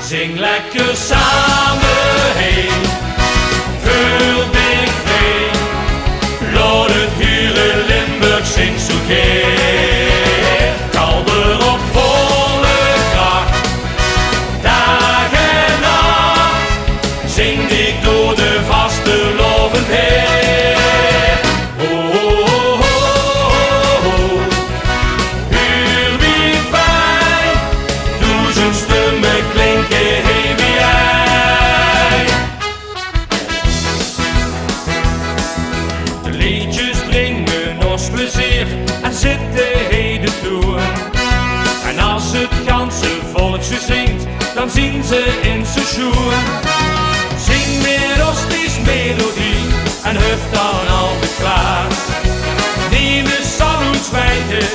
Zing lekker samen heen, vul dichtbij, laat het hier in Limburg zingt zo keer. Kalder op volle kracht, dag en nacht, zingt ik door de vaste lovend heen. Oh, oh, oh, oh, oh. Huur wie fijn, duizend stemmen klinken heen wie jij. De liedjes brengen ons plezier en zitten heden toe. En als het ganse volk ze zingt, dan zien ze in z'n schoen. Zing met ons die melodie en huft dan al de klaar. Neem eens al ons wijten.